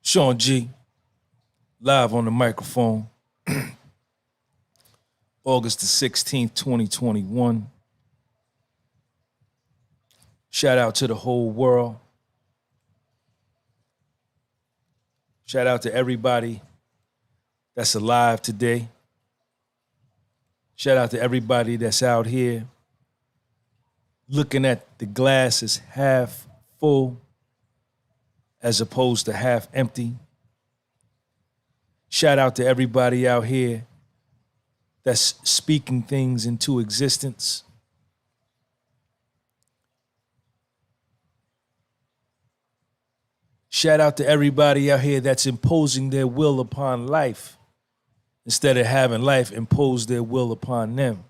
Sean G, live on the microphone. August the 16th, 2021. Shout out to the whole world. Shout out to everybody that's alive today. Shout out to everybody that's out here looking at the glass as half full as opposed to half empty. Shout out to everybody out here that's speaking things into existence. Shout out to everybody out here that's imposing their will upon life instead of having life impose their will upon them.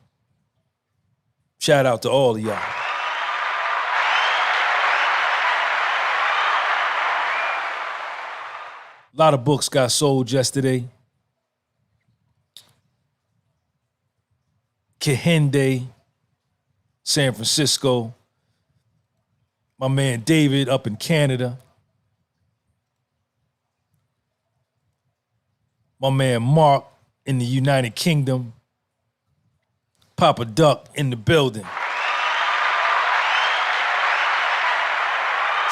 Shout out to all of y'all. A lot of books got sold yesterday. Kehinde, San Francisco. My man David up in Canada. My man Mark in the United Kingdom. Papa Duck in the building.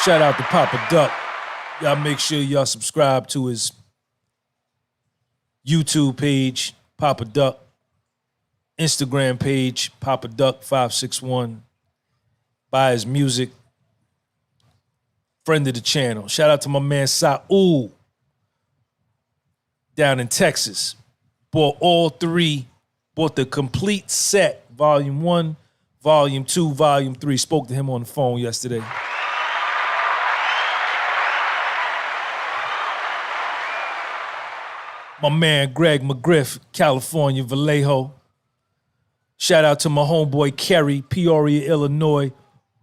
Shout out to Papa Duck. Y'all make sure y'all subscribe to his YouTube page, Papa Duck. Instagram page, Papa Duck 561. Buy his music. Friend of the channel. Shout out to my man Saul down in Texas. Bought all three. Bought the complete set. Volume 1, Volume 2, Volume 3. Spoke to him on the phone yesterday. My man Greg McGriff, California, Vallejo. Shout out to my homeboy Kerry, Peoria, Illinois.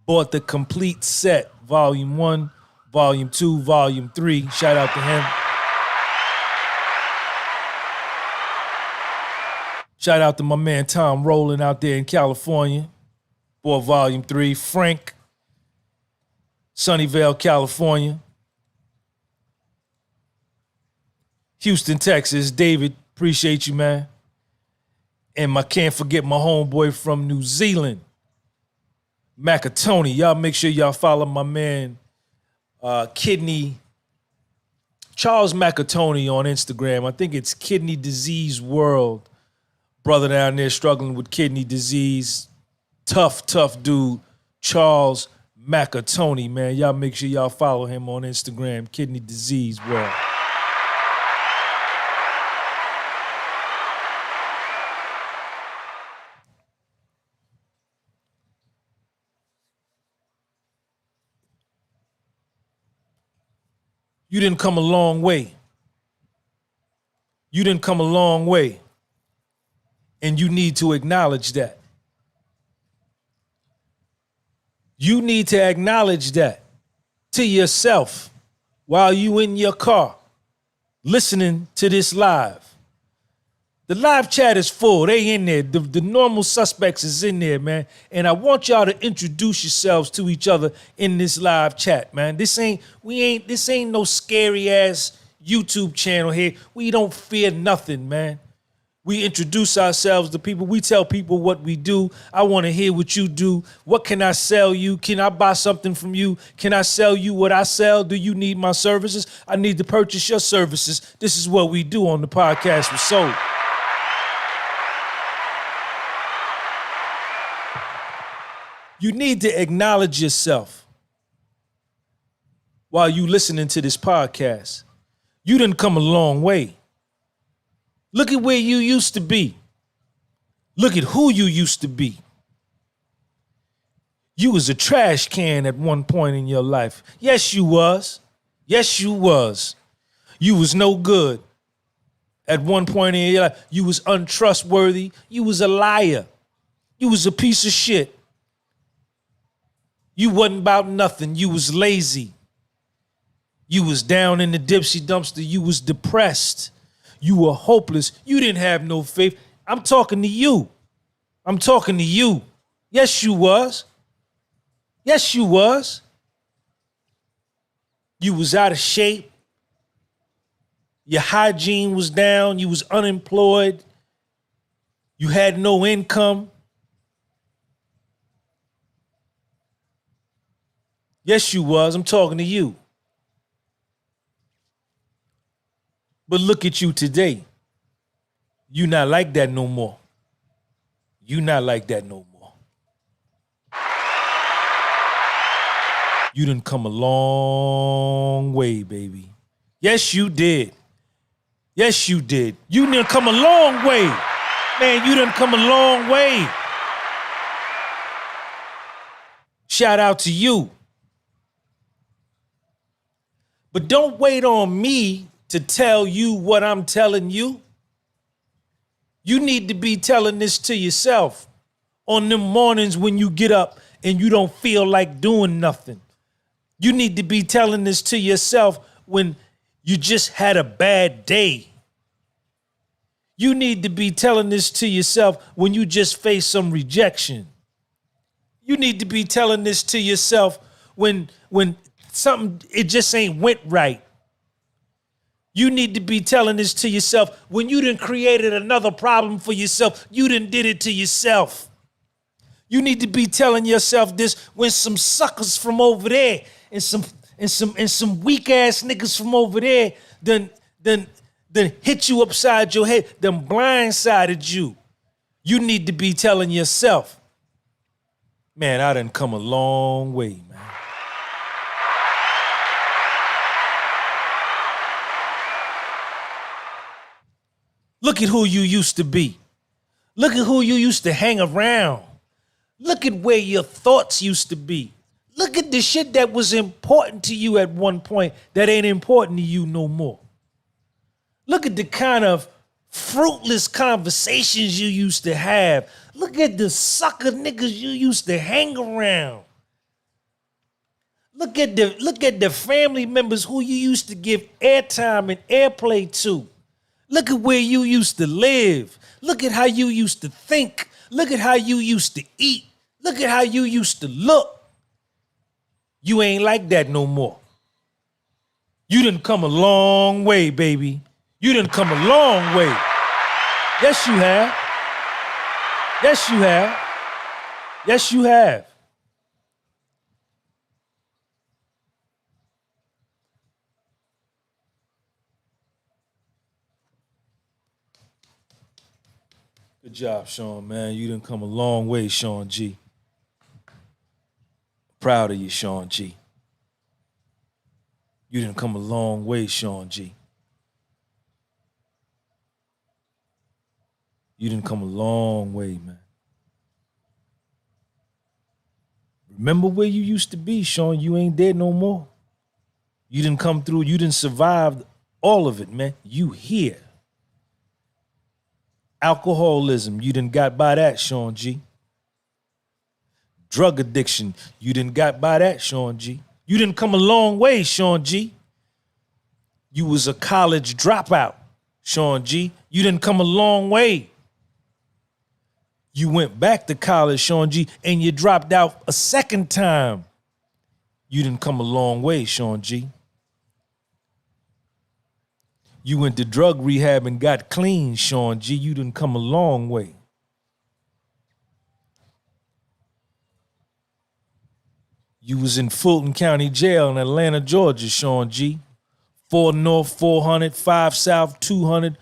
Bought the complete set, Volume 1, Volume 2, Volume 3. Shout out to him. Shout out to my man Tom Rowland out there in California. Bought Volume 3. Frank, Sunnyvale, California. Houston, Texas. David, appreciate you, man. And I can't forget my homeboy from New Zealand, Macatoni. Y'all make sure y'all follow my man, Charles Macatoni on Instagram. I think it's Kidney Disease World. Brother down there struggling with kidney disease. Tough dude. Charles Macatoni, man. Y'all make sure y'all follow him on Instagram, Kidney Disease World. You didn't come a long way. You didn't come a long way. And you need to acknowledge that. You need to acknowledge that to yourself while you in your car listening to this live. The live chat is full. They in there. The normal suspects is in there, man. And I want y'all to introduce yourselves to each other in this live chat, man. This ain't no scary ass YouTube channel here. We don't fear nothing, man. We introduce ourselves to people. We tell people what we do. I want to hear what you do. What can I sell you? Can I buy something from you? Can I sell you what I sell? Do you need my services? I need to purchase your services. This is what we do on the podcast with Soul. You need to acknowledge yourself while you listening to this podcast. You didn't come a long way. Look at where you used to be. Look at who you used to be. You was a trash can at one point in your life. Yes, you was. Yes, you was. You was no good. At one point in your life, you was untrustworthy. You was a liar. You was a piece of shit. You wasn't about nothing. You was lazy. You was down in the dipsy dumpster. You was depressed. You were hopeless. You didn't have no faith. I'm talking to you. I'm talking to you. Yes, you was. Yes, you was. You was out of shape. Your hygiene was down. You was unemployed. You had no income. Yes, you was. I'm talking to you. But look at you today. You not like that no more. You not like that no more. You done come a long way, baby. Yes, you did. Yes, you did. You done come a long way. Man, you done come a long way. Shout out to you. But don't wait on me to tell you what I'm telling you. You need to be telling this to yourself on them mornings when you get up and you don't feel like doing nothing. You need to be telling this to yourself when you just had a bad day. You need to be telling this to yourself when you just faced some rejection. You need to be telling this to yourself when something, it just ain't went right. You need to be telling this to yourself when you done created another problem for yourself. You done did it to yourself. You need to be telling yourself this when some suckers from over there and some weak ass niggas from over there then hit you upside your head, then blindsided you. You need to be telling yourself, man, I done come a long way, man. Look at who you used to be. Look at who you used to hang around. Look at where your thoughts used to be. Look at the shit that was important to you at one point that ain't important to you no more. Look at the kind of fruitless conversations you used to have. Look at the sucker niggas you used to hang around. Look at the family members who you used to give airtime and airplay to. Look at where you used to live. Look at how you used to think. Look at how you used to eat. Look at how you used to look. You ain't like that no more. You done come a long way, baby. You done come a long way. Yes, you have. Yes, you have. Yes, you have. Good job, Sean, man. You done come a long way, Sean G. Proud of you, Sean G. You done come a long way, Sean G. You done come a long way, man. Remember where you used to be, Sean. You ain't there no more. You didn't come through. You didn't survive all of it, man. You here. Alcoholism, you done got by that, Sean G. Drug addiction, you done got by that, Sean G. You didn't come a long way, Sean G. You was a college dropout, Sean G. You didn't come a long way. You went back to college, Sean G, and you dropped out a second time. You didn't come a long way, Sean G. You went to drug rehab and got clean, Sean G. You didn't come a long way. You was in Fulton County Jail in Atlanta, Georgia, Sean G. 4 North, 400, 5 South, 200,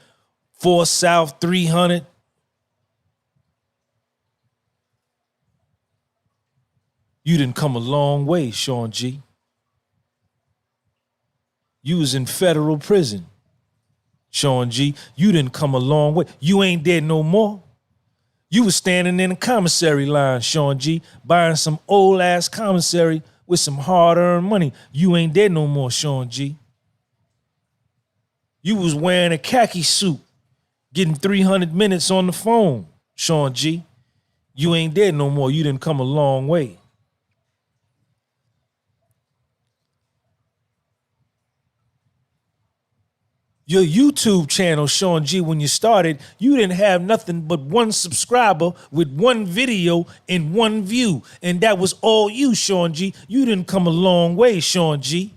4 South, 300. You didn't come a long way, Sean G. You was in federal prison, Sean G. You didn't come a long way. You ain't there no more. You was standing in the commissary line, Sean G, buying some old ass commissary with some hard-earned money. You ain't there no more, Sean G. You was wearing a khaki suit, getting 300 minutes on the phone, Sean G. You ain't there no more. You didn't come a long way. Your YouTube channel, Sean G, when you started, you didn't have nothing but one subscriber with one video and one view. And that was all you, Sean G. You didn't come a long way, Sean G.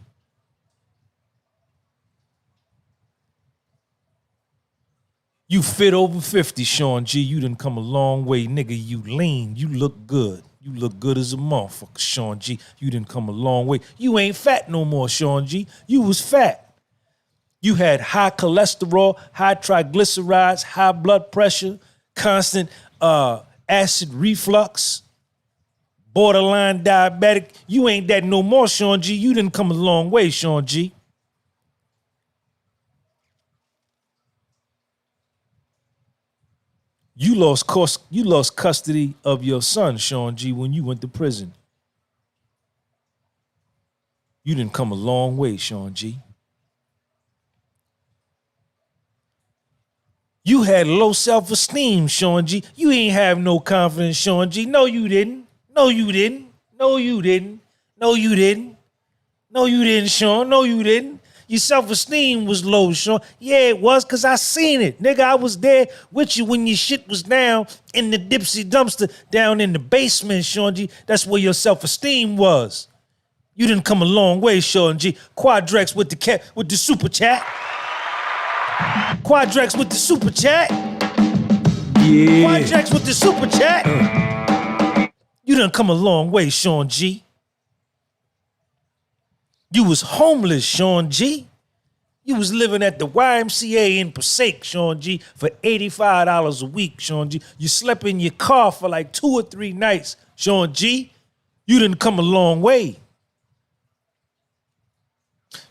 You fit over 50, Sean G. You done come a long way, nigga. You lean. You look good. You look good as a motherfucker, Sean G. You done come a long way. You ain't fat no more, Sean G. You was fat. You had high cholesterol, high triglycerides, high blood pressure, constant acid reflux, borderline diabetic. You ain't that no more, Sean G. You done come a long way, Sean G. You lost custody of your son, Sean G, when you went to prison. You didn't come a long way, Sean G. You had low self-esteem, Sean G. You ain't have no confidence, Sean G. No, you didn't. No, you didn't. No, you didn't. No, you didn't. No, you didn't, Sean. No, you didn't. Your self-esteem was low, Sean. Yeah, it was, because I seen it. Nigga, I was there with you when your shit was down in the Dipsy dumpster, down in the basement, Sean G. That's where your self-esteem was. You didn't come a long way, Sean G. Quadrex with the super chat. Quadrex with the super chat. Yeah. Quadrex with the super chat. You done come a long way, Sean G. You was homeless, Sean G. You was living at the YMCA in Passaic, Sean G, for $85 a week, Sean G. You slept in your car for like 2 or 3 nights, Sean G. You didn't come a long way.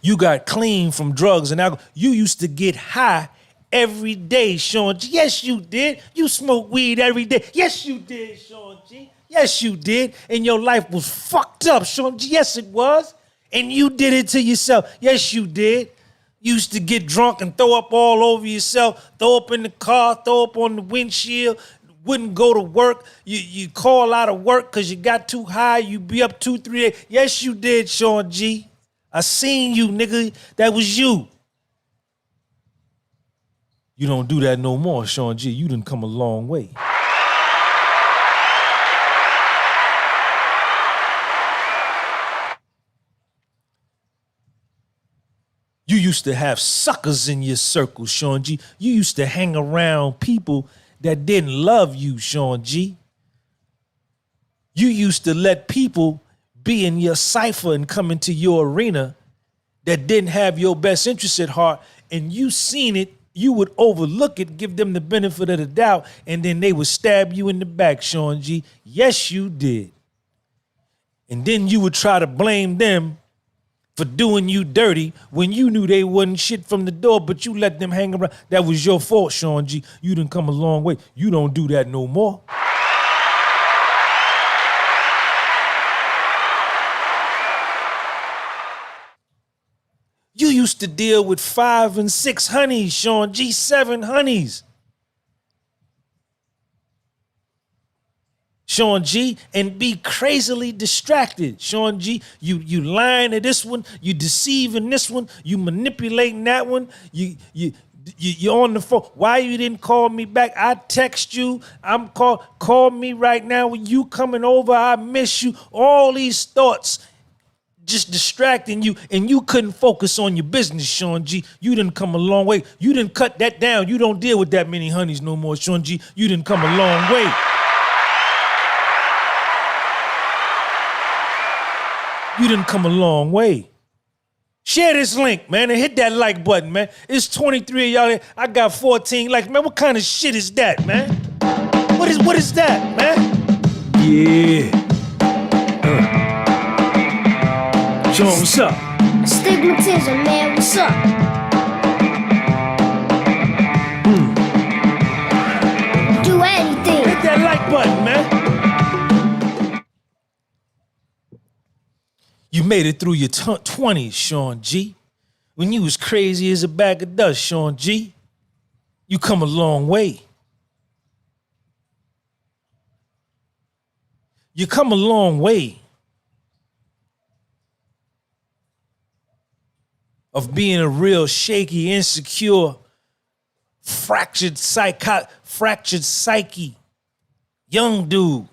You got clean from drugs and alcohol. You used to get high every day, Sean G. Yes, you did. You smoked weed every day. Yes, you did, Sean G. Yes, you did. And your life was fucked up, Sean G. Yes, it was. And you did it to yourself. Yes, you did. You used to get drunk and throw up all over yourself, throw up in the car, throw up on the windshield, wouldn't go to work. You call out of work because you got too high. You be up 2, 3 days. Yes, you did, Sean G. I seen you, nigga. That was you. You don't do that no more, Sean G. You done come a long way. You used to have suckers in your circle, Sean G. You used to hang around people that didn't love you, Sean G. You used to let people be in your cipher and come into your arena that didn't have your best interest at heart, and you seen it, you would overlook it, give them the benefit of the doubt, and then they would stab you in the back, Sean G. Yes, you did. And then you would try to blame them for doing you dirty when you knew they wasn't shit from the door, but you let them hang around. That was your fault, Sean G. You done come a long way. You don't do that no more. You used to deal with 5 and 6 honeys, Sean G, 7 honeys. Sean G, and be crazily distracted. Sean G, you lying to this one, you deceiving this one, you manipulating that one, you're on the phone. Why you didn't call me back? I text you. Call me right now when you coming over. I miss you. All these thoughts just distracting you, and you couldn't focus on your business, Sean G. You didn't come a long way. You didn't cut that down. You don't deal with that many honeys no more, Sean G. You didn't come a long way. You didn't come a long way. Share this link, man, and hit that like button, man. It's 23 of y'all there. I got 14 likes. Man, what kind of shit is that, man? What is that, man? Yeah. Show 'em what's up. Stigmatism, man, what's up? Do anything. Hit that like button, man. You made it through your 20s, Sean G. When you was crazy as a bag of dust, Sean G. You come a long way. You come a long way of being a real shaky, insecure, fractured psyche, young dude,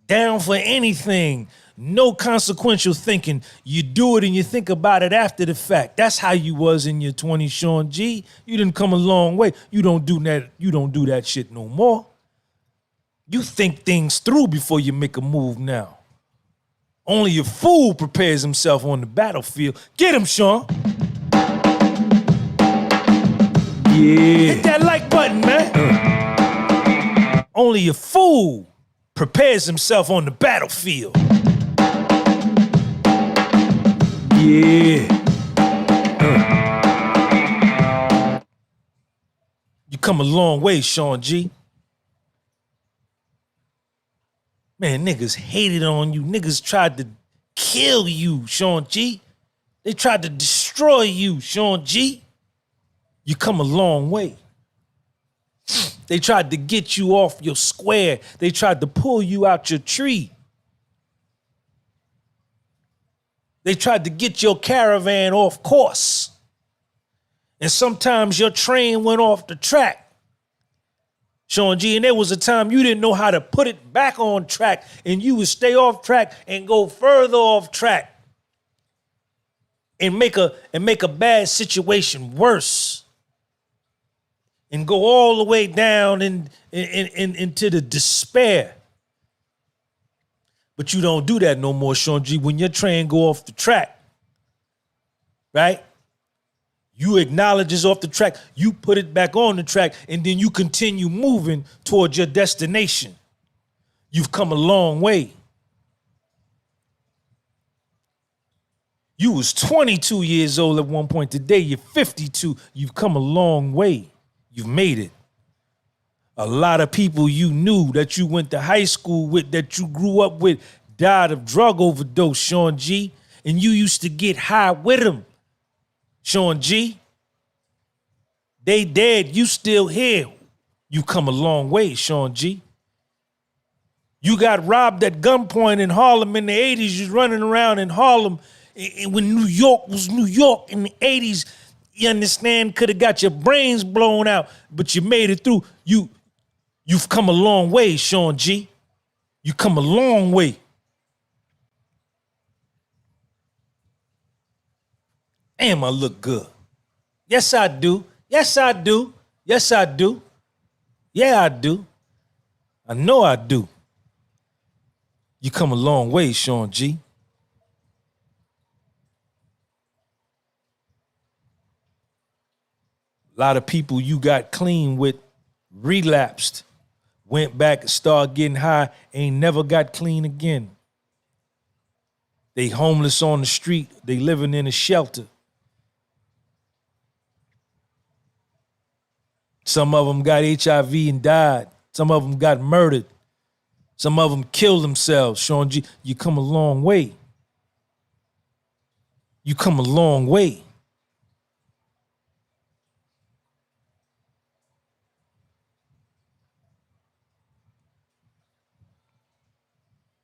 down for anything, No consequential thinking. You do it and you think about it after the fact. That's how you was in your 20s, Sean G. You didn't come a long way. You don't do that shit no more. You think things through before you make a move now. Only a fool prepares himself on the battlefield. Get him, Sean. Yeah. Hit that like button, man. Only a fool prepares himself on the battlefield. Yeah. You come a long way, Sean G. Man, niggas hated on you. Niggas tried to kill you, Sean G. They tried to destroy you, Sean G. You come a long way. They tried to get you off your square. They tried to pull you out your tree. They tried to get your caravan off course. And sometimes your train went off the track, Sean G, and there was a time you didn't know how to put it back on track, and you would stay off track and go further off track and make a bad situation worse and go all the way down into the despair. But you don't do that no more, Sean G. When your train go off the track, right? You acknowledge it's off the track, you put it back on the track, and then you continue moving towards your destination. You've come a long way. You was 22 years old at one point. Today, you're 52. You've come a long way. You've made it. A lot of people you knew that you went to high school with, that you grew up with, died of drug overdose, Sean G. And you used to get high with them, Sean G. They dead, you still here. You come a long way, Sean G. You got robbed at gunpoint in Harlem in the 80s. You was running around in Harlem when New York was New York in the 80s. You understand? Could have got your brains blown out, but you made it through. You've come a long way, Sean G. You come a long way. Damn, I look good. Yes, I do. Yes, I do. Yes, I do. Yeah, I do. I know I do. You come a long way, Sean G. A lot of people you got clean with relapsed, went back and started getting high, ain't never got clean again. They homeless on the street. They living in a shelter. Some of them got HIV and died. Some of them got murdered. Some of them killed themselves, Sean G. You come a long way. You come a long way.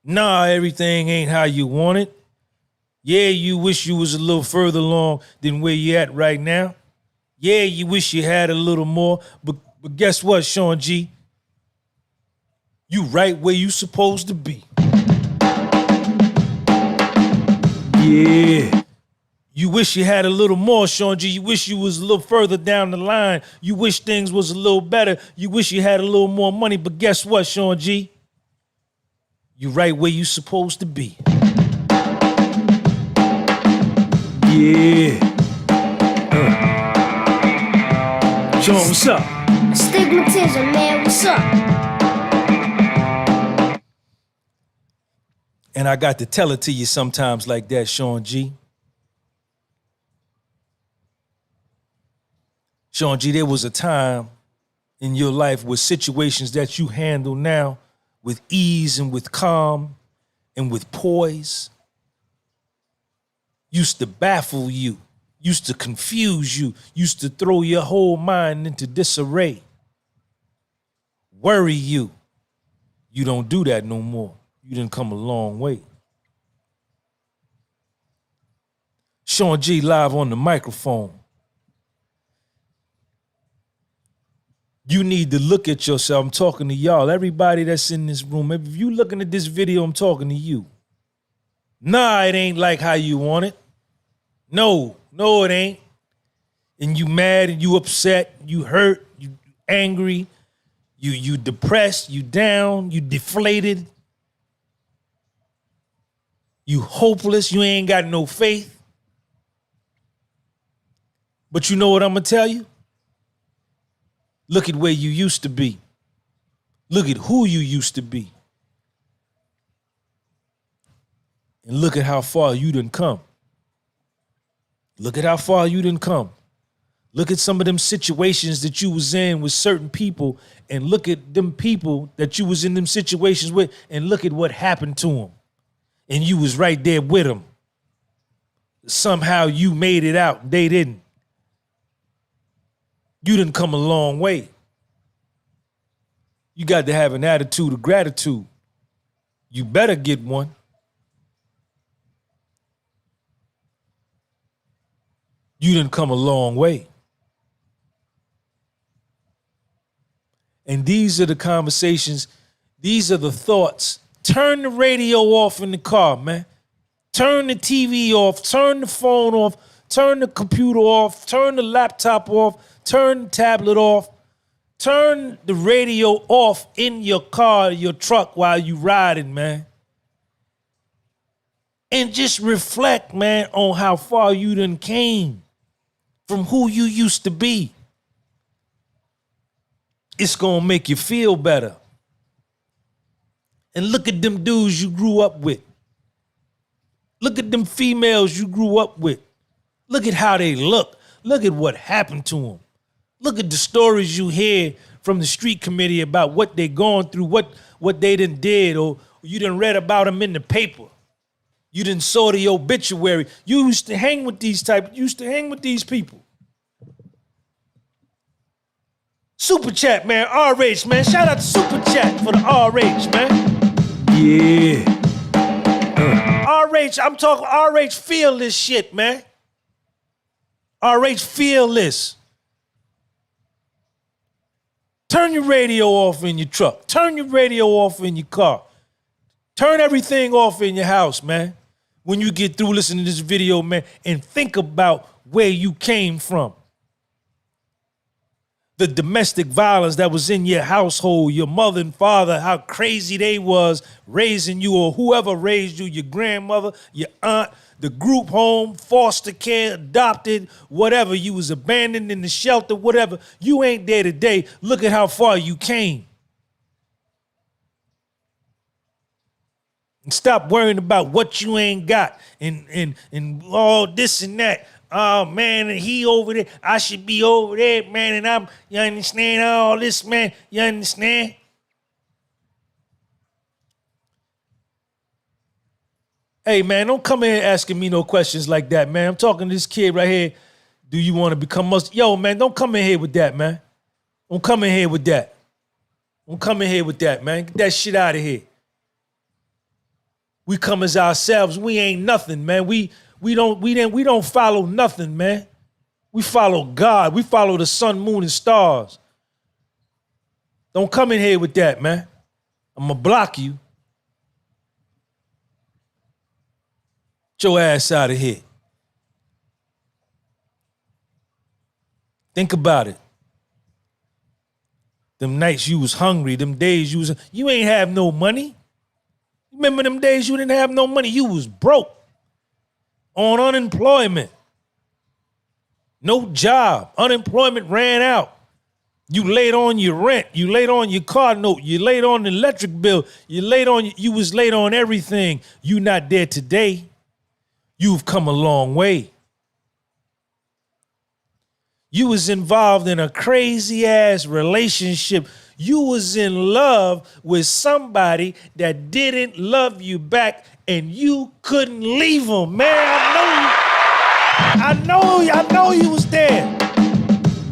Nah, everything ain't how you want it. Yeah, you wish you was a little further along than where you at right now. Yeah, you wish you had a little more, but guess what, Sean G? You right where you supposed to be. Yeah. You wish you had a little more, Sean G. You wish you was a little further down the line. You wish things was a little better. You wish you had a little more money, but guess what, Sean G? You right where you supposed to be. Yeah. Sean, what's up? Stigmatism, man, what's up? And I got to tell it to you sometimes like that, Sean G. Sean G, there was a time in your life with situations that you handle now with ease and with calm and with poise used to baffle you, used to confuse you, used to throw your whole mind into disarray, worry you. You don't do that no more. You didn't come a long way. Sean G live on the microphone. You need to look at yourself. I'm talking to y'all. Everybody that's in this room, if you looking at this video, I'm talking to you. Nah, it ain't like how you want it. No, it ain't. And you mad and you upset, you hurt, you angry, you depressed, you down, you deflated, you hopeless, you ain't got no faith. But you know what I'm gonna tell you? Look at where you used to be. Look at who you used to be. And look at how far you done come. Look at how far you done come. Look at some of them situations that you was in with certain people, and look at them people that you was in them situations with, and look at what happened to them. And you was right there with them. Somehow you made it out. They didn't. You didn't come a long way. You got to have an attitude of gratitude. You better get one. You didn't come a long way. And these are the conversations, these are the thoughts. Turn the radio off in the car, man. Turn the TV off, turn the phone off, turn the computer off, turn the laptop off, turn the tablet off, turn the radio off in your car, your truck while you riding, man. And just reflect, man, on how far you done came from who you used to be. It's gonna make you feel better. And look at them dudes you grew up with. Look at them females you grew up with. Look at how they look. Look at what happened to them. Look at the stories you hear from the street committee about what they going through, what they done did, or you done read about them in the paper. You done saw the obituary. You used to hang with these people. Super Chat, man, RH, man. Shout out to Super Chat for the RH, man. Yeah. RH, I'm talking RH, feel this shit, man. RH, feel this. Turn your radio off in your truck. Turn your radio off in your car. Turn everything off in your house, man. When you get through listening to this video, man, and think about where you came from. The domestic violence that was in your household, your mother and father, how crazy they was raising you, or whoever raised you, your grandmother, your aunt, the group home, foster care, adopted, whatever. You was abandoned in the shelter, whatever. You ain't there today. Look at how far you came. And stop worrying about what you ain't got and all this and that. Oh, man, and he over there. I should be over there, man, and you understand all this, man? You understand? Hey, man, don't come in here asking me no questions like that, man. I'm talking to this kid right here. Do you want to become Muslim? Yo, man, don't come in here with that, man. Don't come in here with that. Don't come in here with that, man. Get that shit out of here. We come as ourselves. We ain't nothing, man. We don't follow nothing, man. We follow God. We follow the sun, moon, and stars. Don't come in here with that, man. I'm gonna block you. Get your ass out of here. Think about it. Them nights you was hungry, them days you ain't have no money. Remember them days you didn't have no money? You was broke, on unemployment, no job. Unemployment ran out. You laid on your rent. You laid on your car note. You laid on the electric bill. You was late on everything. You not there today. You've come a long way. You was involved in a crazy ass relationship. You was in love with somebody that didn't love you back, and you couldn't leave them, man. I know you was there.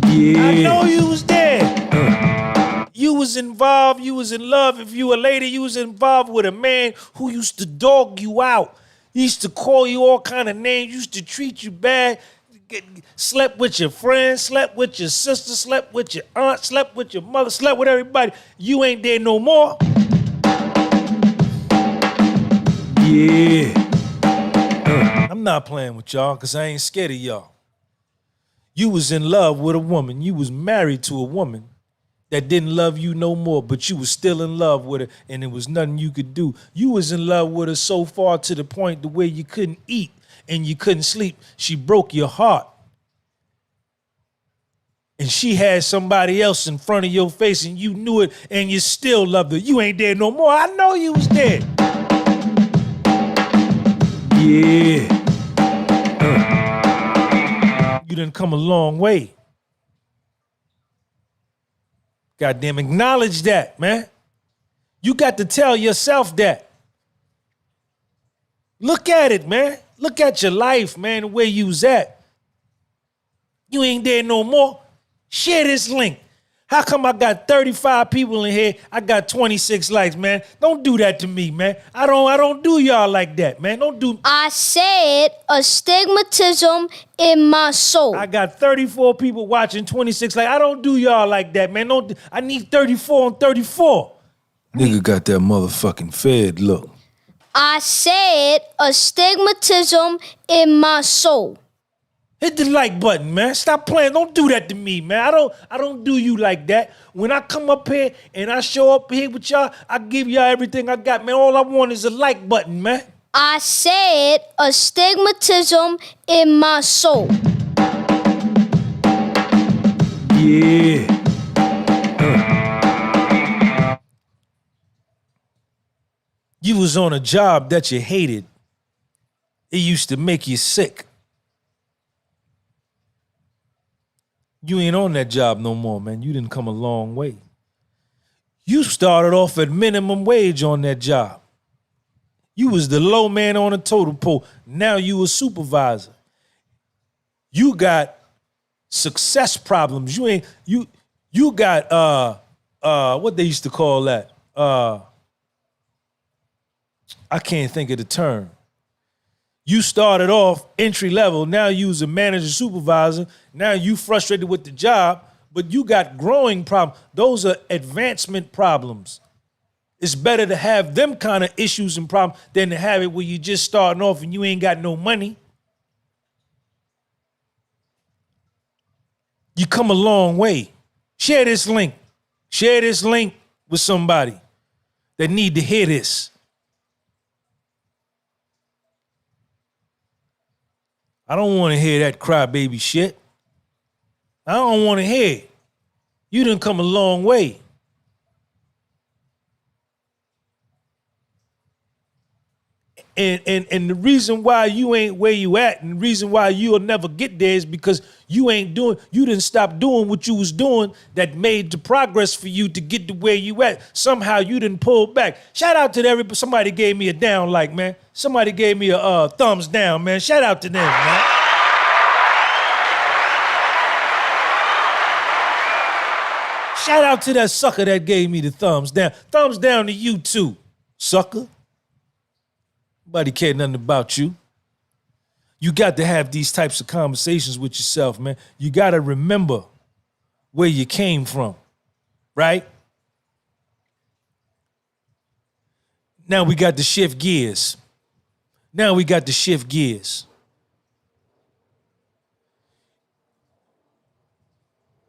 Yeah. I know you was there. You was involved, you was in love. If you were a lady, you was involved with a man who used to dog you out. He used to call you all kind of names, used to treat you bad. Slept with your friends, slept with your sister, slept with your aunt, slept with your mother, slept with everybody. You ain't there no more. Yeah. I'm not playing with y'all because I ain't scared of y'all. You was in love with a woman. You was married to a woman that didn't love you no more, but you was still in love with her and there was nothing you could do. You was in love with her so far to the point the way you couldn't eat and you couldn't sleep. She broke your heart. And she had somebody else in front of your face and you knew it and you still loved her. You ain't dead no more. I know you was dead. Yeah. You done come a long way. Goddamn, acknowledge that, man. You got to tell yourself that. Look at it, man. Look at your life, man, the way you was at. You ain't there no more. Share this link. How come I got 35 people in here? I got 26 likes, man. Don't do that to me, man. I don't do y'all like that, man. Don't do. I said astigmatism in my soul. I got 34 people watching, 26 likes. I don't do y'all like that, man. I need 34 on 34. Nigga got that motherfucking Fed look. I said astigmatism in my soul. Hit the like button, man. Stop playing. Don't do that to me, man. I don't do you like that. When I come up here and I show up here with y'all, I give y'all everything I got, man. All I want is a like button, man. I said astigmatism in my soul. Yeah. You was on a job that you hated. It used to make you sick. You ain't on that job no more, man. You didn't come a long way. You started off at minimum wage on that job. You was the low man on the totem pole. Now you a supervisor. You got success problems. You got what they used to call that? I can't think of the term. You started off entry level. Now you was a manager, supervisor. Now you frustrated with the job, but you got growing problems. Those are advancement problems. It's better to have them kind of issues and problems than to have it where you just starting off and you ain't got no money. You come a long way. Share this link. Share this link with somebody that need to hear this. I don't want to hear that crybaby shit. I don't want to hear it. You done come a long way. And the reason why you ain't where you at and the reason why you'll never get there is because you didn't stop doing what you was doing that made the progress for you to get to where you at. Somehow you didn't pull back. Shout out to everybody. Somebody gave me a down like, man. Somebody gave me a thumbs down, man. Shout out to them, man. Shout out to that sucker that gave me the thumbs down. Thumbs down to you too, sucker. Nobody care nothing about you. You got to have these types of conversations with yourself, man. You got to remember where you came from, right? Now we got to shift gears.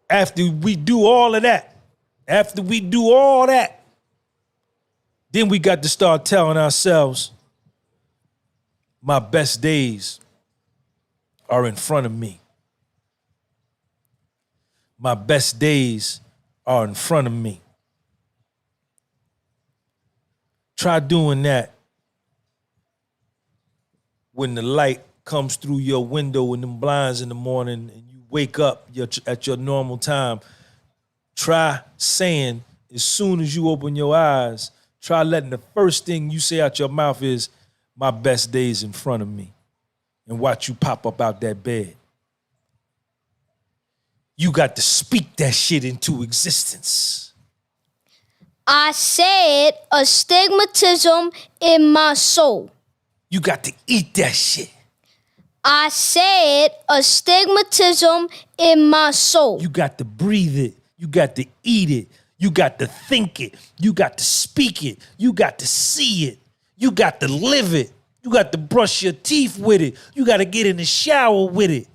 After we do all that, then we got to start telling ourselves, my best days are in front of me. My best days are in front of me. Try doing that when the light comes through your window and them blinds in the morning and you wake up at your normal time. Try saying, as soon as you open your eyes, try letting the first thing you say out your mouth is, my best days in front of me, and watch you pop up out that bed. You got to speak that shit into existence. I said astigmatism in my soul. You got to eat that shit. I said astigmatism in my soul. You got to breathe it. You got to eat it. You got to think it. You got to speak it. You got to see it. You got to live it. You got to brush your teeth with it. You got to get in the shower with it.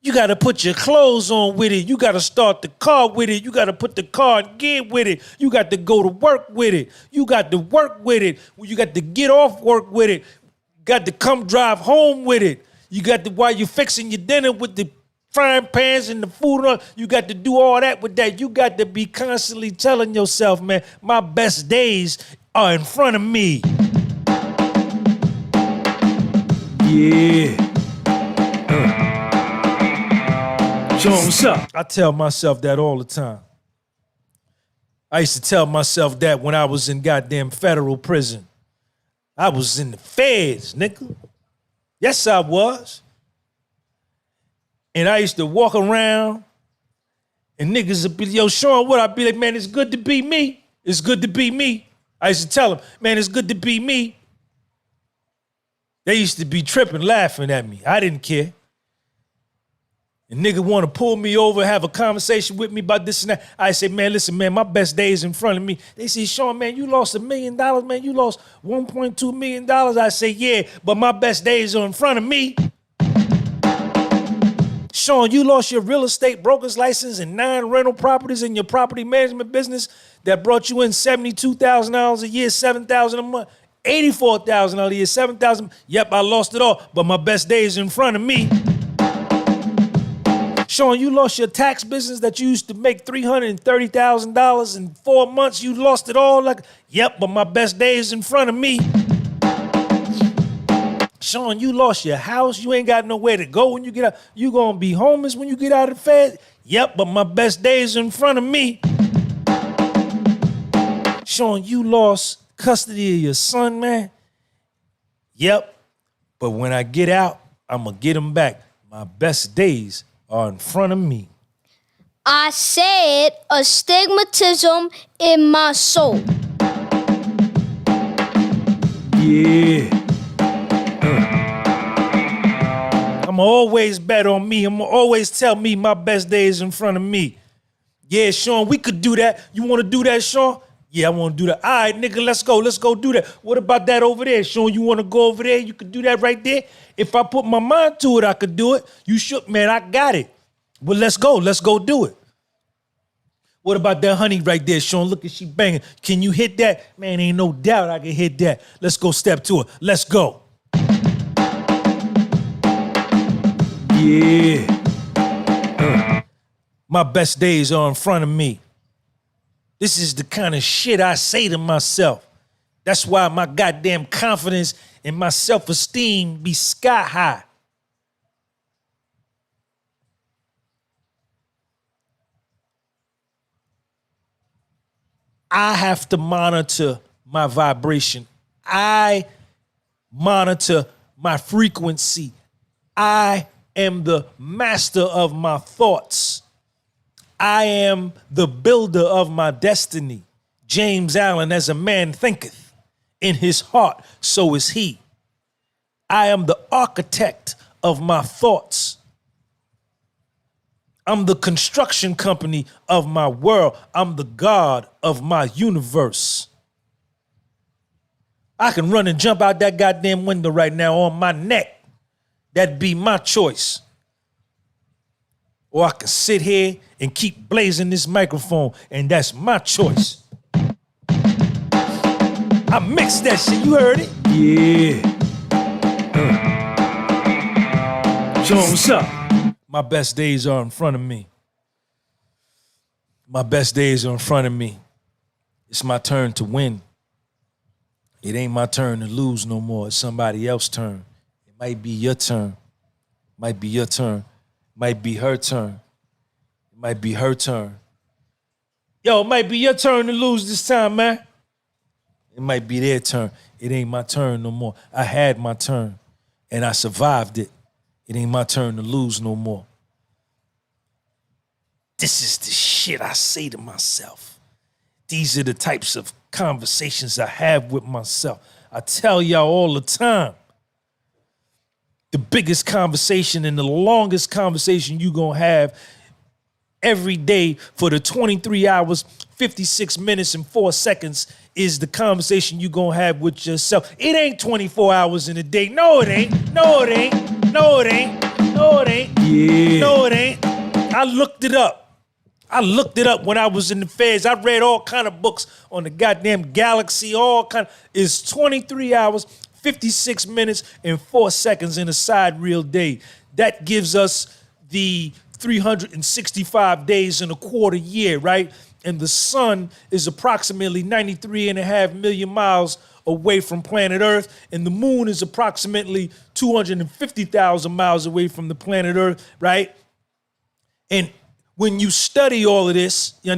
You got to put your clothes on with it. You got to start the car with it. You got to put the car in gear with it. You got to go to work with it. You got to work with it. You got to get off work with it. You got to come drive home with it. You got to, while you're fixing your dinner with the frying pans and the food, you got to do all that with that. You got to be constantly telling yourself, man, my best days are in front of me. Yeah. Sean, what's up? I tell myself that all the time. I used to tell myself that when I was in goddamn federal prison. I was in the feds, nigga. Yes, I was. And I used to walk around and niggas would be, yo, Sean, what? I'd be like, man, it's good to be me. It's good to be me. I used to tell them, man, it's good to be me. They used to be tripping, laughing at me. I didn't care. And nigga want to pull me over, have a conversation with me about this and that. I say, man, listen, man, my best day is in front of me. They say, Sean, man, you lost $1 million, man. You lost $1.2 million. I say, yeah, but my best days are in front of me. Sean, you lost your real estate broker's license and 9 rental properties in your property management business that brought you in $72,000 a year, $7,000 a month, $84,000 a year, $7,000. Yep, I lost it all, but my best days are in front of me. Sean, you lost your tax business that you used to make $330,000 in 4 months. You lost it all. Like, yep, but my best days in front of me. Sean, you lost your house. You ain't got nowhere to go when you get out. You gonna be homeless when you get out of the Fed. Yep, but my best days in front of me. Sean, you lost custody of your son, man. Yep, but when I get out, I'm gonna get him back. My best days are in front of me. I said astigmatism in my soul. Yeah. I'ma always bet on me. I'ma always tell me my best days in front of me. Yeah, Sean, we could do that. You wanna do that, Sean? Yeah, I wanna do that. All right, nigga, let's go. Let's go do that. What about that over there? Sean, you wanna go over there? You could do that right there. If I put my mind to it, I could do it. You should, man, I got it. Well, let's go. Let's go do it. What about that honey right there, Sean? Look at she banging. Can you hit that? Man, ain't no doubt I can hit that. Let's go step to it. Let's go. Yeah. My best days are in front of me. This is the kind of shit I say to myself. That's why my goddamn confidence and my self-esteem be sky high. I have to monitor my vibration. I monitor my frequency. I am the master of my thoughts. I am the builder of my destiny. James Allen, as a man thinketh in his heart, so is he. I am the architect of my thoughts. I'm the construction company of my world. I'm the God of my universe. I can run and jump out that goddamn window right now on my neck. That'd be my choice. Or I can sit here and keep blazing this microphone, and that's my choice. I mixed that shit, you heard it? Yeah. Sean, what's up? My best days are in front of me. My best days are in front of me. It's my turn to win. It ain't my turn to lose no more. It's somebody else's turn. It might be your turn. Might be your turn. Might be her turn. It might be her turn. Yo, it might be your turn to lose this time, man. It might be their turn. It ain't my turn no more. I had my turn, and I survived it. It ain't my turn to lose no more. This is the shit I say to myself. These are the types of conversations I have with myself. I tell y'all all the time. The biggest conversation and the longest conversation you gonna have every day for the 23 hours, 56 minutes, and 4 seconds is the conversation you gonna have with yourself. It ain't 24 hours in a day. No, it ain't. No, it ain't. No, it ain't. No, it ain't. Yeah. No, it ain't. I looked it up. I looked it up when I was in the feds. I read all kind of books on the goddamn galaxy, all kind. It's 23 hours, 56 minutes, and 4 seconds in a sidereal day. That gives us the 365 days in a quarter year, right? And the sun is approximately 93.5 million miles away from planet Earth, and the moon is approximately 250,000 miles away from the planet Earth, right? And when you study all of this, you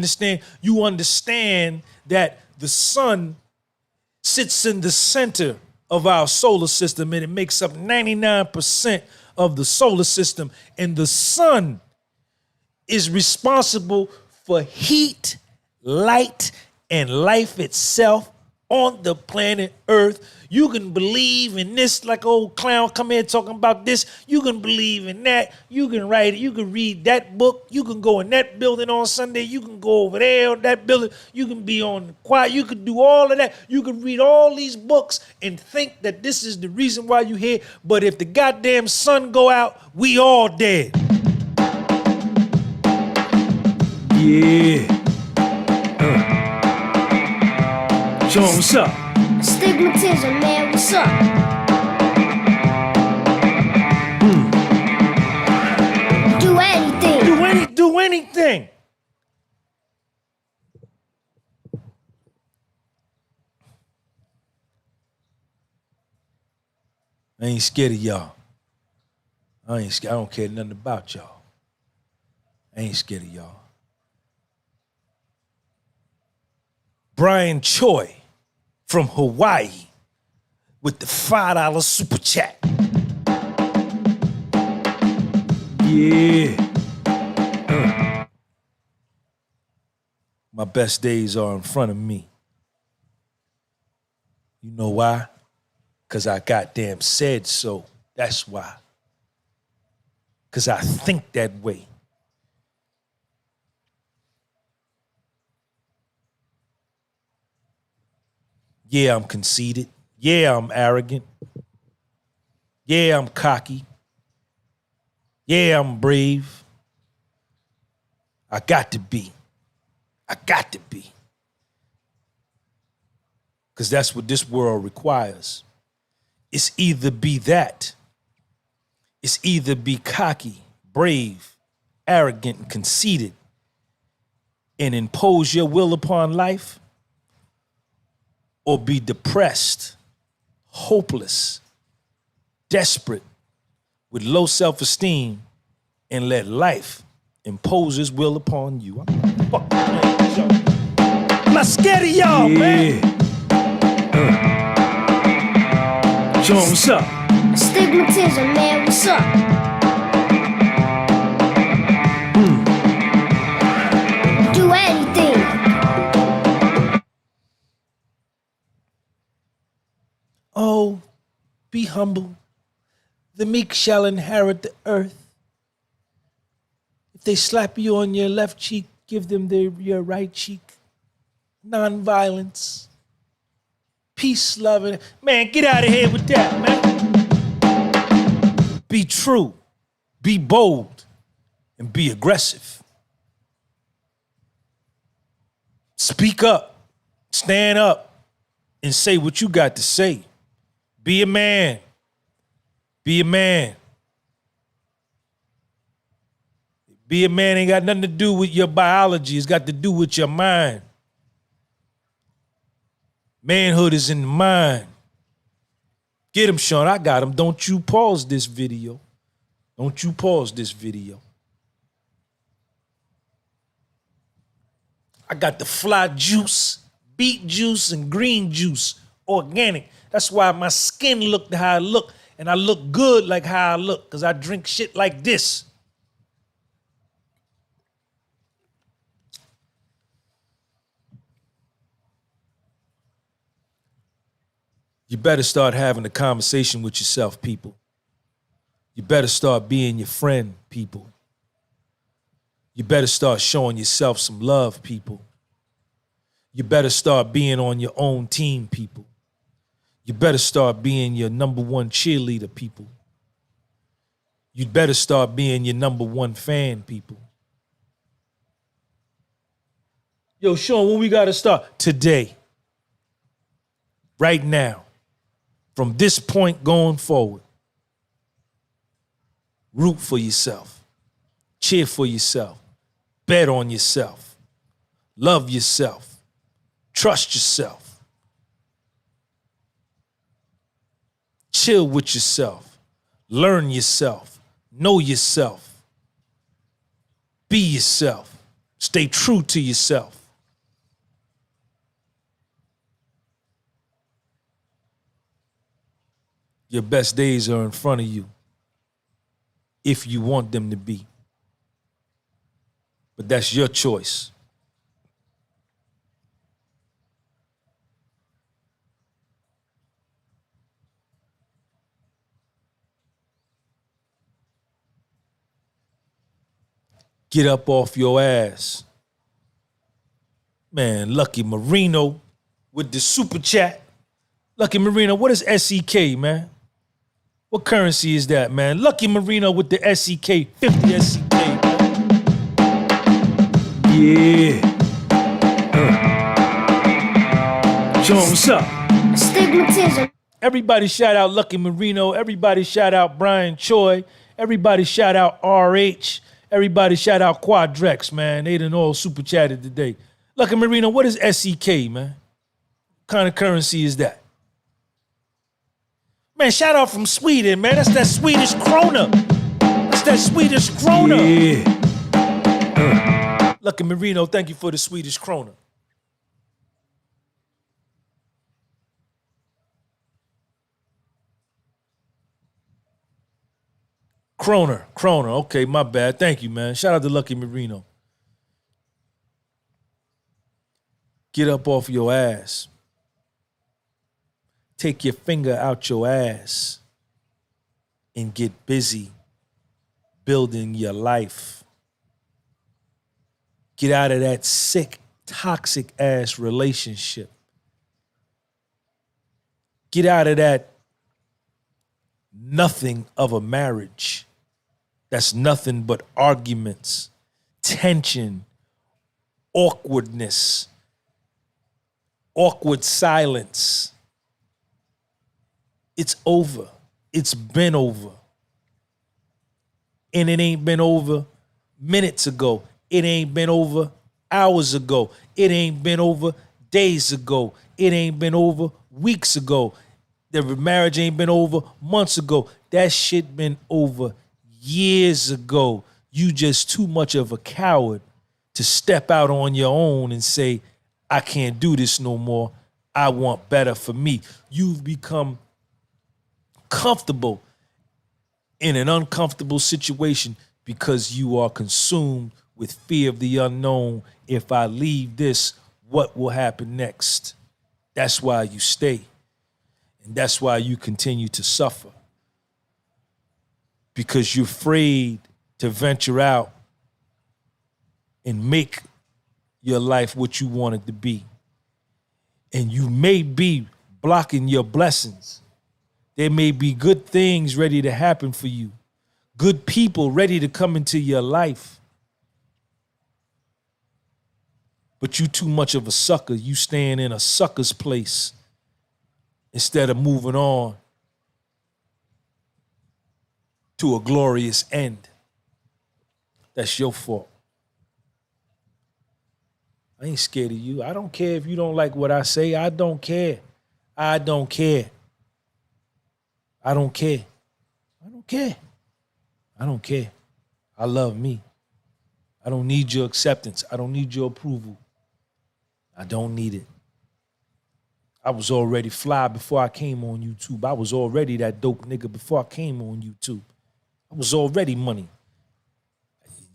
understand that the sun sits in the center of our solar system, and it makes up 99% of the solar system. And the sun is responsible for heat, light, and life itself on the planet Earth. You can believe in this, like old clown come here talking about this. You can believe in that. You can write it. You can read that book. You can go in that building on Sunday. You can go over there on that building. You can be on the choir. You can do all of that. You can read all these books and think that this is the reason why you're here. But if the goddamn sun go out, we all dead. Yeah. Sean, what's up? Stigmatism, man, what's up? Do anything. Do anything. I ain't scared of y'all. I ain't scared. I don't care nothing about y'all. I ain't scared of y'all. Brian Choi from Hawaii with the $5 super chat. Yeah. My best days are in front of me. You know why? Because I goddamn said so. That's why. Because I think that way. Yeah, I'm conceited. Yeah, I'm arrogant. Yeah, I'm cocky. Yeah, I'm brave. I got to be. I got to be. Because that's what this world requires. It's either be that. It's either be cocky, brave, arrogant, and conceited, and impose your will upon life, or be depressed, hopeless, desperate, with low self-esteem, and let life impose his will upon you. I'm not fucking playing with y'all. I'm not scared of y'all, man. Sean, what's up? Stigmatism, man, what's up? Do anything. Oh, be humble. The meek shall inherit the earth. If they slap you on your left cheek, give them your right cheek. Non-violence. Peace, love, and man, get out of here with that, man. Be true, be bold, and be aggressive. Speak up, stand up, and say what you got to say. Be a man. Be a man. Be a man ain't got nothing to do with your biology. It's got to do with your mind. Manhood is in the mind. Get him, Sean. I got him. Don't you pause this video. Don't you pause this video. I got the fly juice, beet juice, and green juice, organic. That's why my skin looked how I look, and I look good like how I look, because I drink shit like this. You better start having a conversation with yourself, people. You better start being your friend, people. You better start showing yourself some love, people. You better start being on your own team, people. You better start being your number one cheerleader, people. You better start being your number one fan, people. Yo, Sean, when we got to start? Today. Right now. From this point going forward. Root for yourself. Cheer for yourself. Bet on yourself. Love yourself. Trust yourself. Chill with yourself. Learn yourself. Know yourself. Be yourself. Stay true to yourself. Your best days are in front of you if you want them to be. But that's your choice. Get up off your ass. Man, Lucky Marino with the super chat. Lucky Marino, what is SEK, man? What currency is that, man? Lucky Marino with the SEK, 50 SEK. Yeah. Show 'em what's up. Astigmatism. Everybody shout out Lucky Marino. Everybody shout out Brian Choi. Everybody shout out RH. Everybody shout out Quadrex, man. They done all super chatted today. Lucky Marino, what is SEK, man? What kind of currency is that? Man, shout out from Sweden, man. That's that Swedish krona. That's that Swedish krona. Yeah. Lucky Marino, thank you for the Swedish krona. Kroner. Okay, my bad. Thank you, man. Shout out to Lucky Marino. Get up off your ass. Take your finger out your ass and get busy building your life. Get out of that sick, toxic ass relationship. Get out of that nothing of a marriage. That's nothing but arguments, tension, awkwardness, awkward silence. It's over. It's been over. And it ain't been over minutes ago. It ain't been over hours ago. It ain't been over days ago. It ain't been over weeks ago. The marriage ain't been over months ago. That shit been over years ago. You just too much of a coward to step out on your own and say, I can't do this no more. I want better for me. You've become comfortable in an uncomfortable situation because you are consumed with fear of the unknown. If I leave this, what will happen next? That's why you stay. And that's why you continue to suffer. Because you're afraid to venture out and make your life what you want it to be. And you may be blocking your blessings. There may be good things ready to happen for you. Good people ready to come into your life. But you too much of a sucker. You staying in a sucker's place instead of moving on to a glorious end. That's your fault. I ain't scared of you. I don't care if you don't like what I say. I don't care. I don't care. I don't care. I don't care. I don't care. I love me. I don't need your acceptance. I don't need your approval. I don't need it. I was already fly before I came on YouTube. I was already that dope nigga before I came on YouTube. I was already money.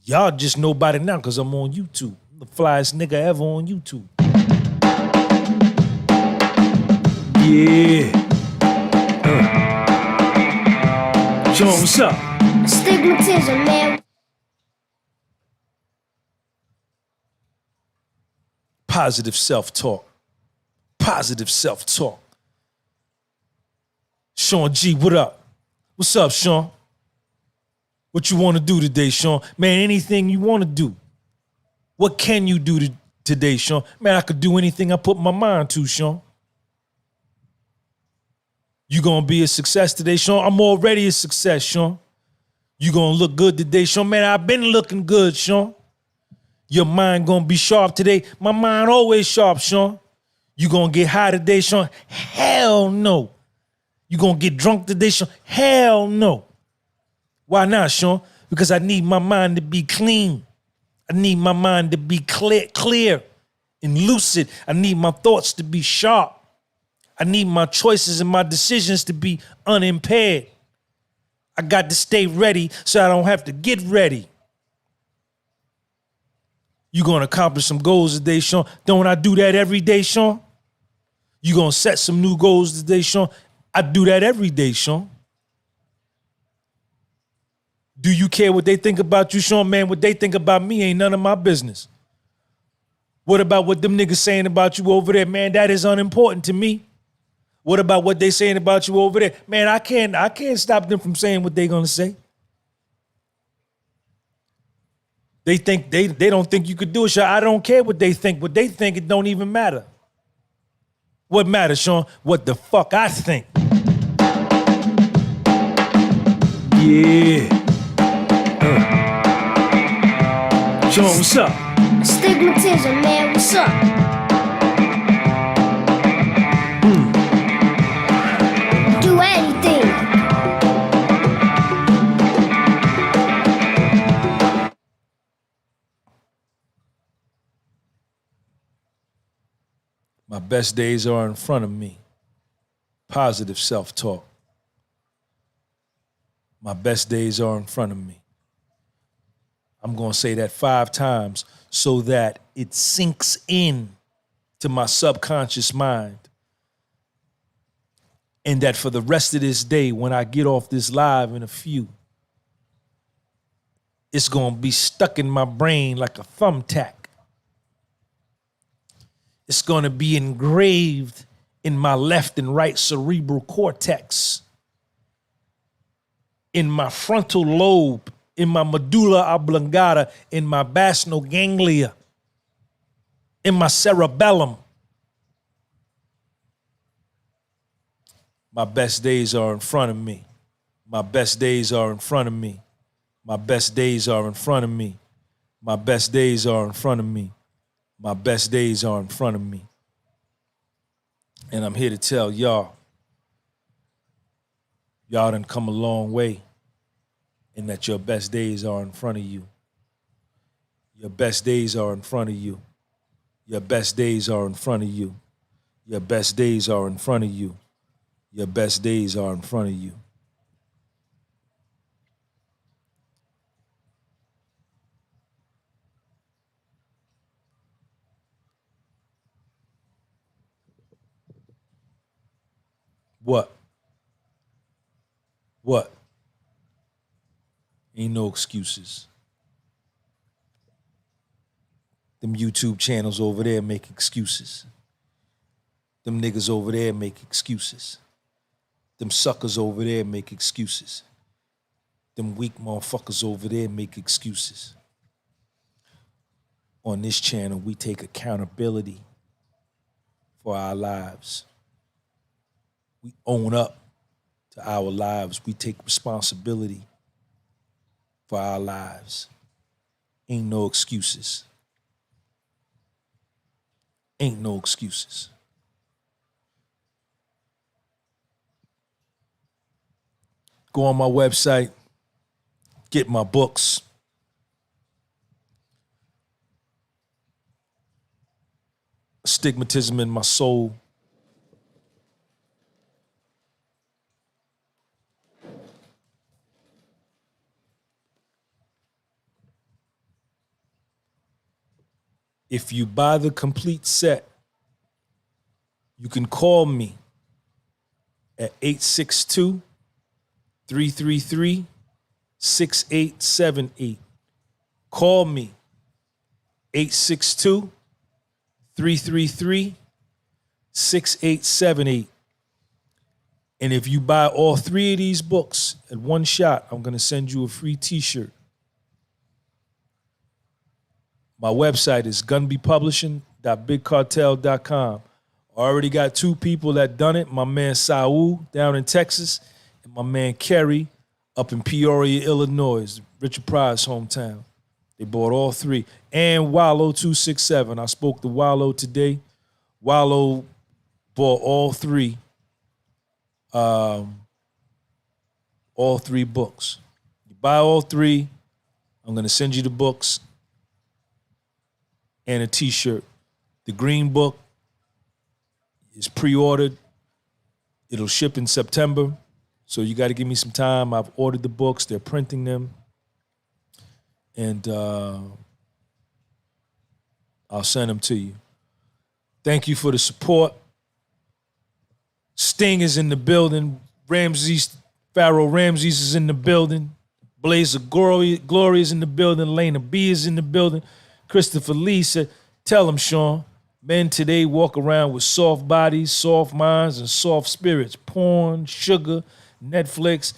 Y'all just know about it now because I'm on YouTube. I'm the flyest nigga ever on YouTube. Yeah. Show 'em what's up. Astigmatism, man. Positive self-talk. Positive self-talk. Sean G, what up? What's up, Sean? What you want to do today, Sean? Man, anything you want to do. What can you do today, Sean? Man, I could do anything I put my mind to, Sean. You gonna be a success today, Sean? I'm already a success, Sean. You gonna look good today, Sean? Man, I've been looking good, Sean. Your mind gonna be sharp today? My mind always sharp, Sean. You gonna get high today, Sean? Hell no. You gonna get drunk today, Sean? Hell no. Why not, Sean? Because I need my mind to be clean. I need my mind to be clear and lucid. I need my thoughts to be sharp. I need my choices and my decisions to be unimpaired. I got to stay ready so I don't have to get ready. You gonna accomplish some goals today, Sean? Don't I do that every day, Sean? You gonna set some new goals today, Sean? I do that every day, Sean. Do you care what they think about you, Sean? Man, what they think about me ain't none of my business. What about what them niggas saying about you over there? Man, that is unimportant to me. What about what they saying about you over there? Man, I can't stop them from saying what they gonna say. They think they don't think you could do it, Sean. I don't care what they think. What they think, it don't even matter. What matters, Sean? What the fuck I think. Yeah. Sean, what's up? Astigmatism, man, what's up? Do anything. My best days are in front of me. Positive self-talk. My best days are in front of me. I'm going to say that 5 times so that it sinks in to my subconscious mind. And that for the rest of this day, when I get off this live in a few, it's going to be stuck in my brain like a thumbtack. It's going to be engraved in my left and right cerebral cortex, in my frontal lobe, in my medulla oblongata, in my basal ganglia, in my cerebellum. My best days are in front of me. My best days are in front of me. My best days are in front of me. My best days are in front of me. My best days are in front of me. And I'm here to tell y'all done come a long way, and that your best days are in front of you. Your best days are in front of you. Your best days are in front of you. Your best days are in front of you. Your best days are in front of you. What? What? Ain't no excuses. Them YouTube channels over there make excuses. Them niggas over there make excuses. Them suckers over there make excuses. Them weak motherfuckers over there make excuses. On this channel, we take accountability for our lives. We own up to our lives. We take responsibility for our lives. Ain't no excuses. Ain't no excuses. Go on my website, get my books. Astigmatism in My Soul. If you buy the complete set, you can call me at 862-333-6878. Call me 862 333-6878. And if you buy all 3 of these books at one shot, I'm going to send you a free t-shirt. My website is gunbypublishing.bigcartel.com. I already got 2 people that done it. My man Saul down in Texas and my man Kerry up in Peoria, Illinois, Richard Pryor's hometown. They bought all 3. And Wallow 267. I spoke to Wallow today. Wallow bought all 3 books. You buy all 3, I'm going to send you the books and a t-shirt. The green book is pre-ordered. It'll ship in September. So you got to give me some time. I've ordered the books. They're printing them. And I'll send them to you. Thank you for the support. Sting is in the building. Pharaoh Ramses is in the building. Blaze of Glory is in the building. Lena B is in the building. Christopher Lee said, tell him, Sean, men today walk around with soft bodies, soft minds, and soft spirits. Porn, sugar, Netflix,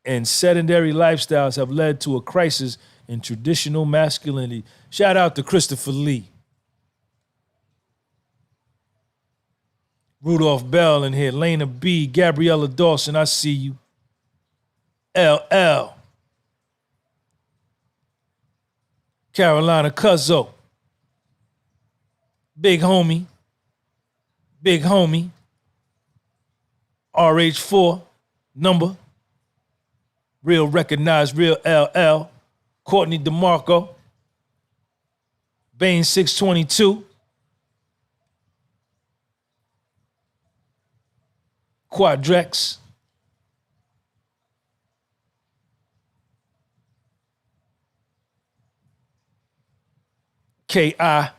and sedentary lifestyles have led to a crisis in traditional masculinity. Shout out to Christopher Lee. Rudolph Bell in here. Lena B, Gabriella Dawson, I see you. LL. Carolina Cuzzo. Big homie. RH4 number. Real recognized, real LL. Courtney DeMarco. Bain 622. Quadrex. K.I.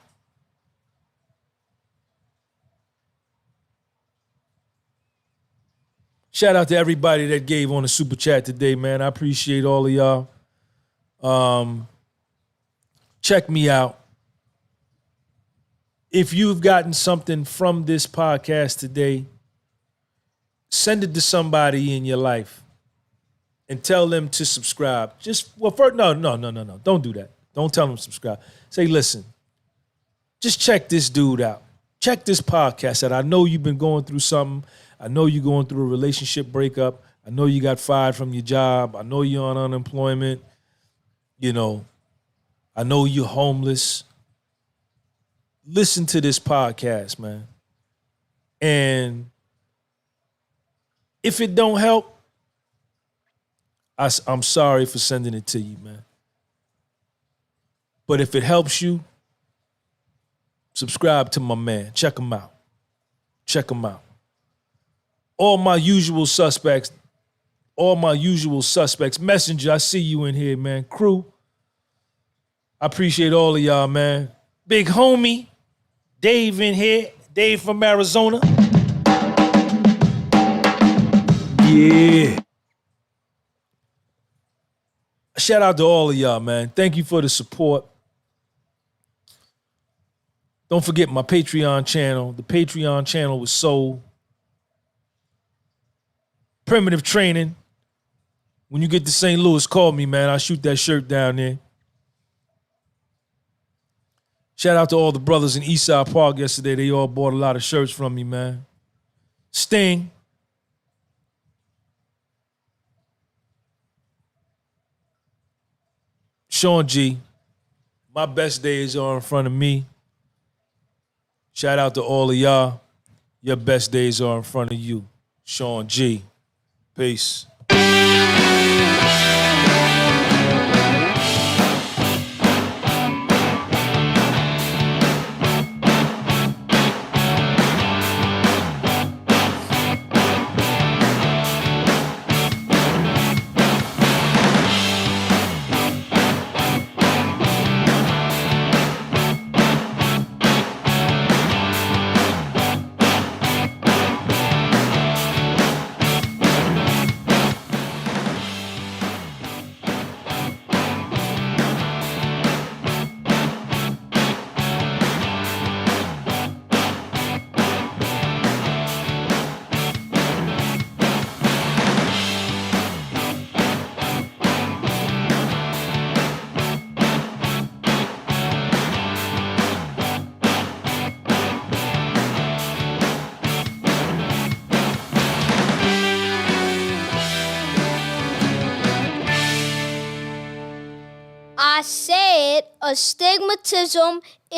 Shout out to everybody that gave on the super chat today, man. I appreciate all of y'all. Check me out. If you've gotten something from this podcast today, send it to somebody in your life and tell them to subscribe. No. Don't do that. Don't tell them to subscribe. Say, listen, just check this dude out. Check this podcast out. I know you've been going through something. I know you're going through a relationship breakup. I know you got fired from your job. I know you're on unemployment. You know, I know you're homeless. Listen to this podcast, man. And if it don't help, I'm sorry for sending it to you, man. But if it helps you, subscribe to my man. Check him out. All my usual suspects. Messenger, I see you in here, man. Crew, I appreciate all of y'all, man. Big homie, Dave in here. Dave from Arizona. Yeah. Shout out to all of y'all, man. Thank you for the support. Don't forget my Patreon channel. The Patreon channel was Soul. Primitive Training. When you get to St. Louis, call me, man. I'll shoot that shirt down there. Shout out to all the brothers in Eastside Park yesterday. They all bought a lot of shirts from me, man. Sting. Sean G. My best days are in front of me. Shout out to all of y'all. Your best days are in front of you. Sean G. Peace. I said astigmatism